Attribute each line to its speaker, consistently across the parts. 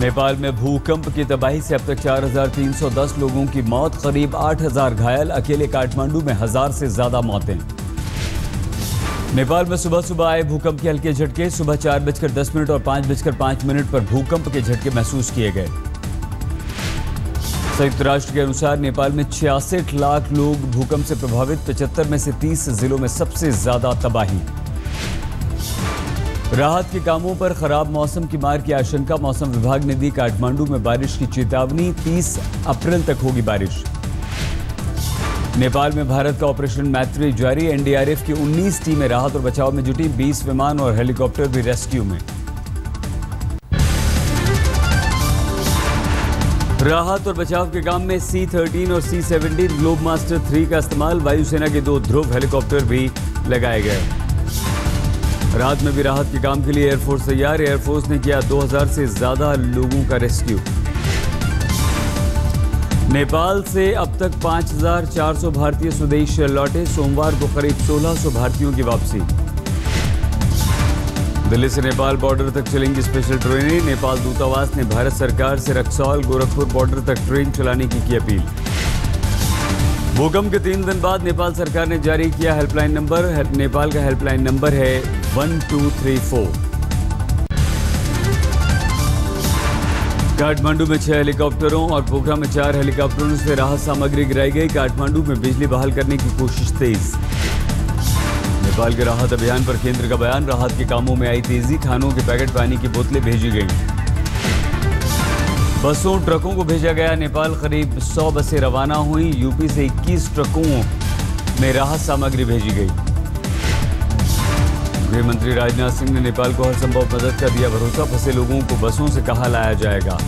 Speaker 1: नेपाल में भूकंप की तबाही से अब तक 4,310 लोगों की मौत, करीब 8,000 घायल। अकेले काठमांडू में 1,000 से ज्यादा मौतें। नेपाल में सुबह सुबह आए भूकंप के हल्के झटके। सुबह 4:10 और 5:05 पर भूकंप के झटके महसूस किए गए। संयुक्त राष्ट्र के अनुसार नेपाल में 66 लाख लोग भूकंप से प्रभावित। 75 में से 30 जिलों में सबसे ज्यादा तबाही। राहत के कामों पर खराब मौसम की मार की आशंका। मौसम विभाग ने दी काठमांडू में बारिश की चेतावनी। 30 अप्रैल तक होगी बारिश। नेपाल में भारत का ऑपरेशन मैत्री जारी। एनडीआरएफ की 19 टीमें राहत और बचाव में जुटी। 20 विमान और हेलीकॉप्टर भी रेस्क्यू में। राहत और बचाव के काम में C-13 और C-17 ग्लोबमास्टर 3 का इस्तेमाल। वायुसेना के 2 ध्रुव हेलीकॉप्टर भी लगाए गए। रात में भी राहत के काम के लिए एयरफोर्स तैयार। एयरफोर्स ने किया 2000 से ज्यादा लोगों का रेस्क्यू। नेपाल से अब तक 5,400 भारतीय स्वदेश लौटे। सोमवार को करीब 1,600 भारतीयों की वापसी। दिल्ली से नेपाल बॉर्डर तक चलेंगी स्पेशल ट्रेनें। नेपाल दूतावास ने भारत सरकार से रक्सौल गोरखपुर बॉर्डर तक ट्रेन चलाने की अपील। भूकंप के 3 दिन बाद नेपाल सरकार ने जारी किया हेल्पलाइन नंबर। नेपाल का हेल्पलाइन नंबर है 1234। काठमांडू में 6 हेलीकॉप्टरों और पोखरा में 4 हेलीकॉप्टरों से राहत सामग्री गिराई गई। काठमांडू में बिजली बहाल करने की कोशिश तेज। नेपाल के राहत अभियान पर केंद्र का बयान। राहत के कामों में आई तेजी। खानों के पैकेट, पानी की बोतलें भेजी गई। बसों ट्रकों को भेजा गया नेपाल। करीब 100 बसें रवाना हुई। यूपी से 21 ट्रकों में राहत सामग्री भेजी गई। गृह मंत्री राजनाथ सिंह ने नेपाल को हर संभव मदद का दिया भरोसा। फंसे लोगों को बसों से कहाँ लाया जाएगा।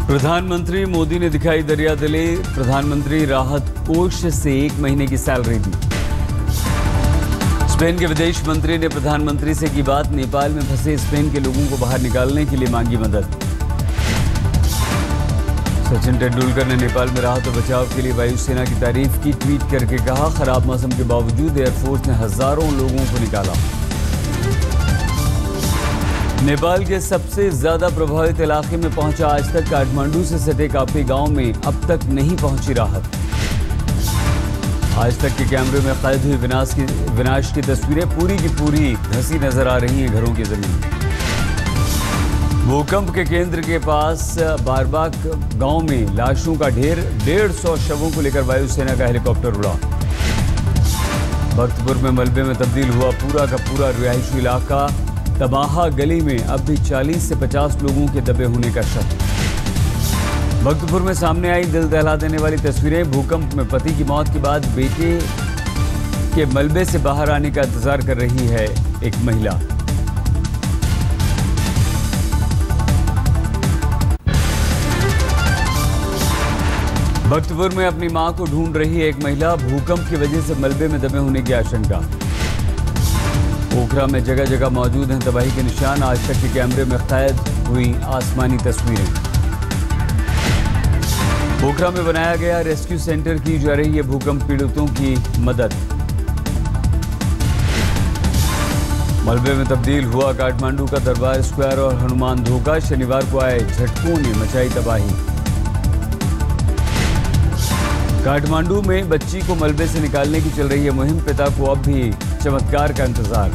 Speaker 1: प्रधानमंत्री मोदी ने दिखाई दरिया दिली। प्रधानमंत्री राहत कोष से 1 महीने की सैलरी दी। स्पेन के विदेश मंत्री ने प्रधानमंत्री से की बात। नेपाल में फंसे स्पेन के लोगों को बाहर निकालने के लिए मांगी मदद। सचिन तेंदुलकर ने नेपाल में राहत और बचाव के लिए वायुसेना की तारीफ की। ट्वीट करके कहा, खराब मौसम के बावजूद एयरफोर्स ने हजारों लोगों को निकाला। नेपाल के सबसे ज्यादा प्रभावित इलाके में पहुंचा आज तक। काठमांडू से सटे कापी गांव में अब तक नहीं पहुंची राहत। आज तक के कैमरे में कैद हुई विनाश की तस्वीरें पूरी की पूरी धंसी नजर आ रही हैं घरों की जमीन। भूकंप के केंद्र के पास बारबाग गांव में लाशों का ढेर। 150 शवों को लेकर वायुसेना का हेलीकॉप्टर उड़ा। भक्तपुर में मलबे में तब्दील हुआ पूरा का पूरा रिहायशी इलाका। तबाहा गली में अब भी 40 से 50 लोगों के दबे होने का शक। भक्तपुर में सामने आई दिल दहला देने वाली तस्वीरें। भूकंप में पति की मौत के बाद बेटे के मलबे से बाहर आने का इंतजार कर रही है एक महिला। भक्तपुर में अपनी मां को ढूंढ रही एक महिला। भूकंप की वजह से मलबे में दबे होने की आशंका। पोखरा में जगह जगह मौजूद हैं तबाही के निशान। आज तक के कैमरे में कैद हुई आसमानी तस्वीरें। पोखरा में बनाया गया रेस्क्यू सेंटर, की जा रही है भूकंप पीड़ितों की मदद। मलबे में तब्दील हुआ काठमांडू का दरबार स्क्वायर और हनुमान धोका। शनिवार को आए झटकों ने मचाई तबाही। काठमांडू में बच्ची को मलबे से निकालने की चल रही है मुहिम। पिता को अब भी चमत्कार का इंतजार।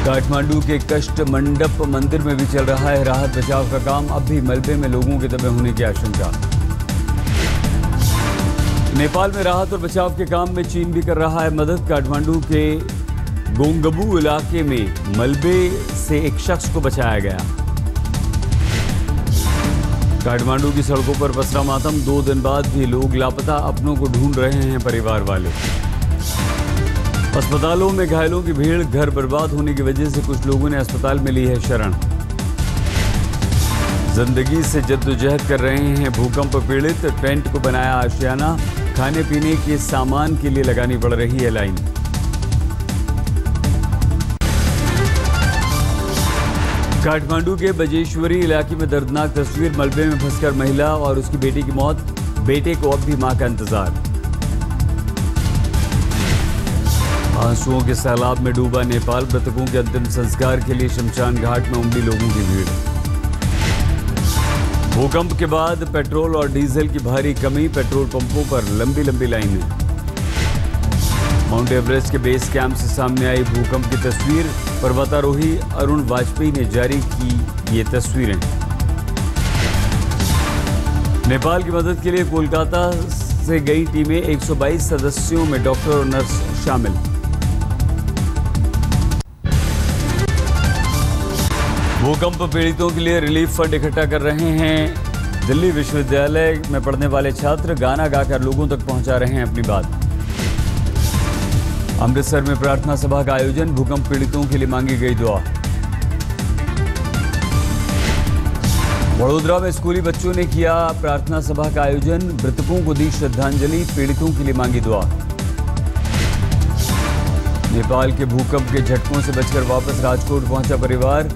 Speaker 1: काठमांडू के कष्ट मंडप मंदिर में भी चल रहा है राहत बचाव का काम। अब भी मलबे में लोगों के दबे होने की आशंका। नेपाल में राहत और बचाव के काम में चीन भी कर रहा है मदद। काठमांडू के गोंगबू इलाके में मलबे से एक शख्स को बचाया गया। काठमांडू की सड़कों पर पसरा मातम। 2 दिन बाद भी लोग लापता। अपनों को ढूंढ रहे हैं परिवार वाले। अस्पतालों में घायलों की भीड़। घर बर्बाद होने की वजह से कुछ लोगों ने अस्पताल में ली है शरण। जिंदगी से जद्दोजहद कर रहे हैं भूकंप पीड़ित। टेंट को बनाया आशियाना। खाने पीने के सामान के लिए लगानी पड़ रही है लाइन। काठमांडू के बजेश्वरी इलाके में दर्दनाक तस्वीर। मलबे में फंसकर महिला और उसकी बेटी की मौत। बेटे को अब भी मां का इंतजार। आंसुओं के सैलाब में डूबा नेपाल। मृतकों के अंतिम संस्कार के लिए शमशान घाट में उमड़ी लोगों की भीड़। भूकंप के बाद पेट्रोल और डीजल की भारी कमी। पेट्रोल पंपों पर लंबी लंबी लाइनें। माउंट एवरेस्ट के बेस कैंप से सामने आई भूकंप की तस्वीर। पर्वतारोही अरुण वाजपेयी ने जारी की ये तस्वीरें। नेपाल की मदद के लिए कोलकाता से गई टीमें। 122 सदस्यों में डॉक्टर और नर्स शामिल। भूकंप पीड़ितों के लिए रिलीफ फंड इकट्ठा कर रहे हैं। दिल्ली विश्वविद्यालय में पढ़ने वाले छात्र गाना गाकर लोगों तक पहुंचा रहे हैं अपनी बात। अमृतसर में प्रार्थना सभा का आयोजन। भूकंप पीड़ितों के लिए मांगी गई दुआ। वडोदरा में स्कूली बच्चों ने किया प्रार्थना सभा का आयोजन। मृतकों को दी श्रद्धांजलि। पीड़ितों के लिए मांगी दुआ। नेपाल के भूकंप के झटकों से बचकर वापस राजकोट पहुंचा परिवार।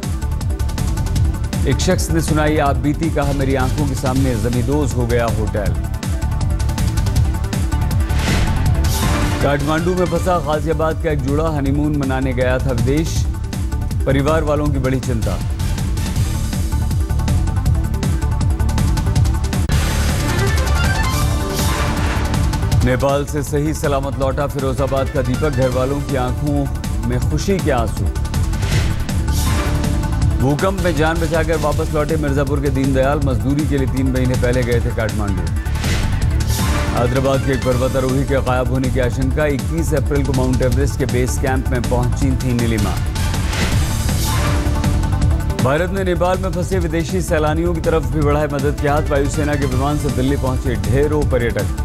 Speaker 1: एक शख्स ने सुनाई आप बीती। कहा मेरी आंखों के सामने जमींदोज हो गया होटल। काठमांडू में फंसा गाजियाबाद का एक जोड़ा हनीमून मनाने गया था विदेश। परिवार वालों की बड़ी चिंता। नेपाल से सही सलामत लौटा फिरोजाबाद का दीपक। घर वालों की आंखों में खुशी के आंसू। भूकंप में जान बचाकर वापस लौटे मिर्जापुर के दीनदयाल। मजदूरी के लिए 3 महीने पहले गए थे काठमांडू। हैदराबाद के एक पर्वतारोही के गायब होने की आशंका। 21 अप्रैल को माउंट एवरेस्ट के बेस कैंप में पहुंची थी नीलिमा। भारत ने नेपाल में फंसे विदेशी सैलानियों की तरफ भी बढ़ाए मदद के हाथ। वायुसेना के विमान से दिल्ली पहुंचे ढेरों पर्यटक।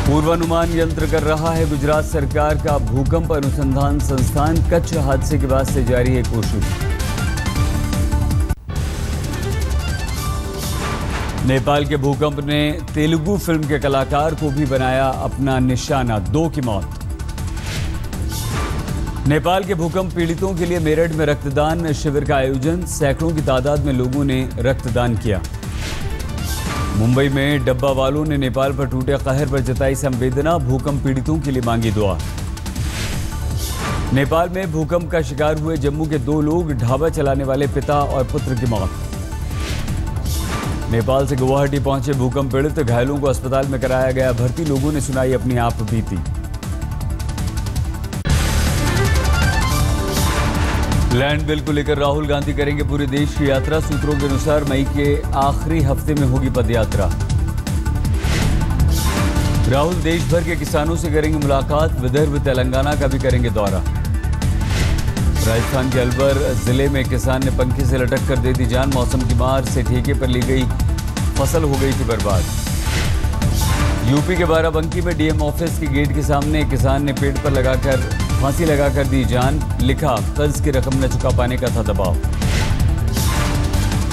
Speaker 1: पूर्वानुमान यंत्र कर रहा है गुजरात सरकार का भूकंप अनुसंधान संस्थान। कच्छ हादसे के बाद से जारी है कोशिश। नेपाल के भूकंप ने तेलुगु फिल्म के कलाकार को भी बनाया अपना निशाना। 2 की मौत। नेपाल के भूकंप पीड़ितों के लिए मेरठ में रक्तदान शिविर का आयोजन। सैकड़ों की तादाद में लोगों ने रक्तदान किया। मुंबई में डब्बा वालों ने नेपाल पर टूटे कहर पर जताई संवेदना। भूकंप पीड़ितों के लिए मांगी दुआ। नेपाल में भूकंप का शिकार हुए जम्मू के 2 लोग। ढाबा चलाने वाले पिता और पुत्र की मौत। नेपाल से गुवाहाटी पहुंचे भूकंप पीड़ित। घायलों को अस्पताल में कराया गया भर्ती। लोगों ने सुनाई अपनी आप बीती। लैंड बिल को लेकर राहुल गांधी करेंगे पूरे देश की यात्रा। सूत्रों के अनुसार मई के आखिरी हफ्ते में होगी पदयात्रा। राहुल देश भर के किसानों से करेंगे मुलाकात। विदर्भ तेलंगाना का भी करेंगे दौरा। राजस्थान के अलवर जिले में किसान ने पंखे से लटक कर दे दी जान। मौसम की मार से ठेके पर ली गई फसल हो गई थी बर्बाद। यूपी के बाराबंकी में डीएम ऑफिस के गेट के सामने किसान ने पेड़ पर लगाकर फांसी लगाकर दी जान। लिखा कर्ज की रकम न चुका पाने का था दबाव।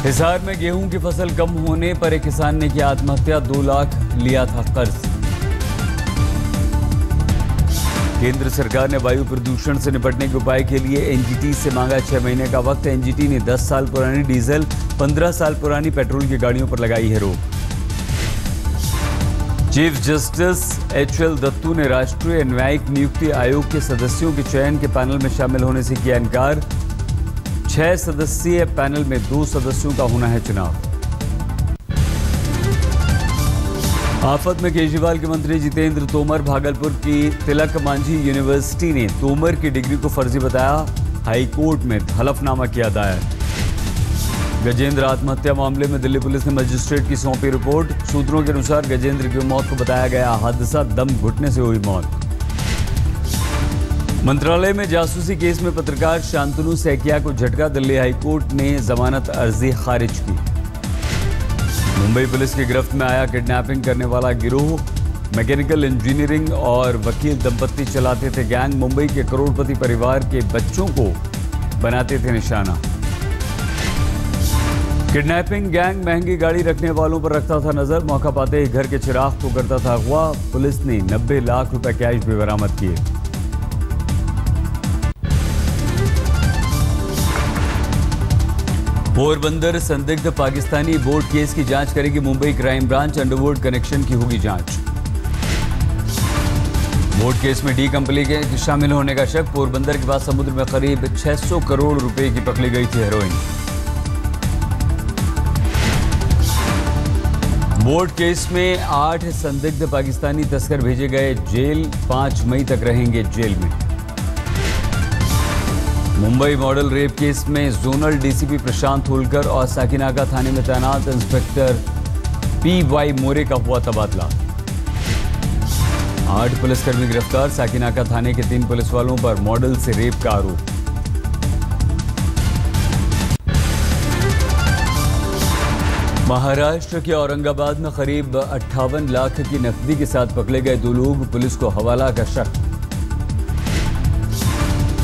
Speaker 1: हिसार में गेहूं की फसल कम होने पर एक किसान ने किया आत्महत्या। 2 लाख लिया था कर्ज। केंद्र सरकार ने वायु प्रदूषण से निपटने के उपाय के लिए एनजीटी से मांगा 6 महीने का वक्त। एनजीटी ने 10 साल पुरानी डीजल 15 साल पुरानी पेट्रोल की गाड़ियों पर लगाई है रोक। चीफ जस्टिस HL दत्तू ने राष्ट्रीय न्यायिक नियुक्ति आयोग के सदस्यों के चयन के पैनल में शामिल होने से किया इनकार। 6 सदस्यीय पैनल में 2 सदस्यों का होना है चुनाव। आफत में केजरीवाल के मंत्री जितेंद्र तोमर। भागलपुर की तिलक मांझी यूनिवर्सिटी ने तोमर की डिग्री को फर्जी बताया। हाईकोर्ट में हलफनामा किया दायर। गजेंद्र आत्महत्या मामले में दिल्ली पुलिस ने मजिस्ट्रेट की सौंपी रिपोर्ट। सूत्रों के अनुसार गजेंद्र की मौत को बताया गया हादसा। दम घुटने से हुई मौत। मंत्रालय में जासूसी केस में पत्रकार शांतनु सैकिया को झटका। दिल्ली हाईकोर्ट ने जमानत अर्जी खारिज की। मुंबई पुलिस की गिरफ्त में आया किडनैपिंग करने वाला गिरोह। मैकेनिकल इंजीनियरिंग और वकील दंपत्ति चलाते थे गैंग। मुंबई के करोड़पति परिवार के बच्चों को बनाते थे निशाना। किडनैपिंग गैंग महंगी गाड़ी रखने वालों पर रखता था नजर। मौका पाते ही घर के चिराग को करता था अगवा। पुलिस ने 90 लाख रुपए कैश भी बरामद किए। पोरबंदर संदिग्ध पाकिस्तानी बोट केस की जांच करेगी Mumbai crime branch. Underworld connection की होगी जांच। बोट केस में डी कंपनी के शामिल होने का शक। पोरबंदर के पास समुद्र में करीब 600 करोड़ रुपए की पकड़ी गई थी हेरोइन। बोट केस में 8 संदिग्ध पाकिस्तानी तस्कर भेजे गए जेल। 5 मई तक रहेंगे जेल में। मुंबई मॉडल रेप केस में जोनल डीसीपी प्रशांत होलकर और साकिनाका थाने में तैनात इंस्पेक्टर PY मोरे का हुआ तबादला। 8 पुलिसकर्मी गिरफ्तार। साकिनाका थाने के 3 पुलिस वालों पर मॉडल से रेप का आरोप। महाराष्ट्र के औरंगाबाद में करीब 58 लाख की नकदी के साथ पकड़े गए 2 लोग। पुलिस को हवाला का शक।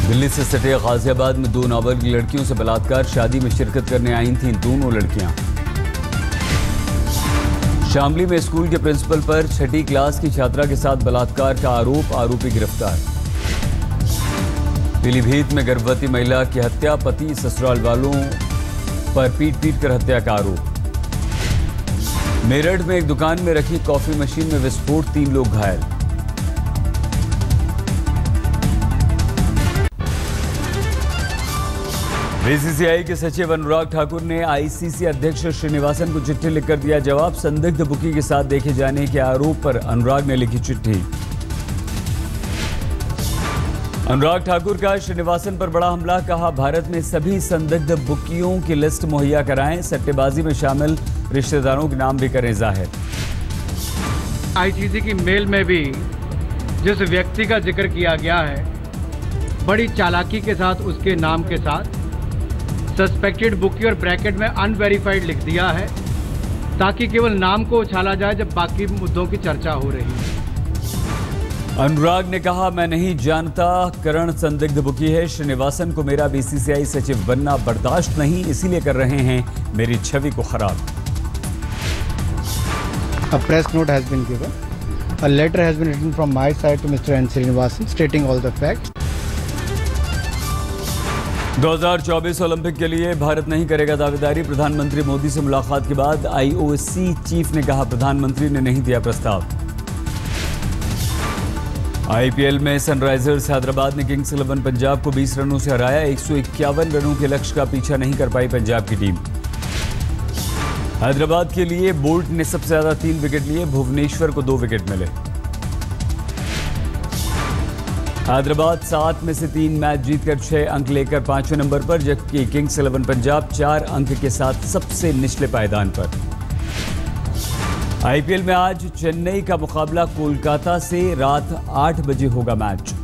Speaker 1: दिल्ली से सटे गाजियाबाद में 2 नाबालिग लड़कियों से बलात्कार। शादी में शिरकत करने आई थीं दोनों लड़कियां। शामली में स्कूल के प्रिंसिपल पर 6ठी क्लास की छात्रा के साथ बलात्कार का आरोप। आरोपी गिरफ्तार। पीलीभीत में गर्भवती महिला की हत्या। पति ससुराल वालों पर पीट कर हत्या का आरोप। मेरठ में एक दुकान में रखी कॉफी मशीन में विस्फोट। 3 लोग घायल। बीसीसीआई के सचिव अनुराग ठाकुर ने आईसीसी अध्यक्ष श्रीनिवासन को चिट्ठी लिखकर दिया जवाब। संदिग्ध बुकी के साथ देखे जाने के आरोप पर अनुराग ने लिखी चिट्ठी। अनुराग ठाकुर का श्रीनिवासन पर बड़ा हमला। कहा, भारत में सभी संदिग्ध बुकियों की लिस्ट मुहैया कराएं। सट्टेबाजी में शामिल रिश्तेदारों के नाम भी करें जाहिर।
Speaker 2: आईसीसी की मेल में भी जिस व्यक्ति का जिक्र किया गया है, बड़ी चालाकी के साथ उसके नाम के साथ सस्पेक्टेड बुकी और ब्रैकेट में अनवेरिफाइड लिख दिया है, ताकि केवल नाम को उछाला जाए जब बाकी मुद्दों की चर्चा हो रही है।
Speaker 1: अनुराग ने कहा, मैं नहीं जानता करण संदिग्ध बुकी है। श्रीनिवासन को मेरा बीसीसीआई सचिव बनना बर्दाश्त नहीं, इसीलिए कर रहे हैं मेरी छवि को खराब।
Speaker 3: A press note has been given. A letter has been written from my side to Mr. N. Srinivasan stating all the facts.
Speaker 1: 2024 Olympic के लिए भारत नहीं करेगा दावेदारी। प्रधानमंत्री मोदी से मुलाकात के बाद IOC चीफ ने कहा, प्रधानमंत्री ने नहीं दिया प्रस्ताव। IPL में सनराइजर्स हैदराबाद ने किंग्स 11 पंजाब को 20 रनों से हराया। 151 रनों के लक्ष्य का पीछा नहीं कर पाई पंजाब की टीम। हैदराबाद के लिए बोल्ट ने सबसे ज्यादा 3 विकेट लिए। भुवनेश्वर को 2 विकेट मिले। हैदराबाद 7 में से 3 मैच जीतकर 6 अंक लेकर 5वें नंबर पर, जबकि किंग्स 11 पंजाब 4 अंक के साथ सबसे निचले पायदान पर। IPL में आज चेन्नई का मुकाबला कोलकाता से। रात 8 बजे होगा मैच।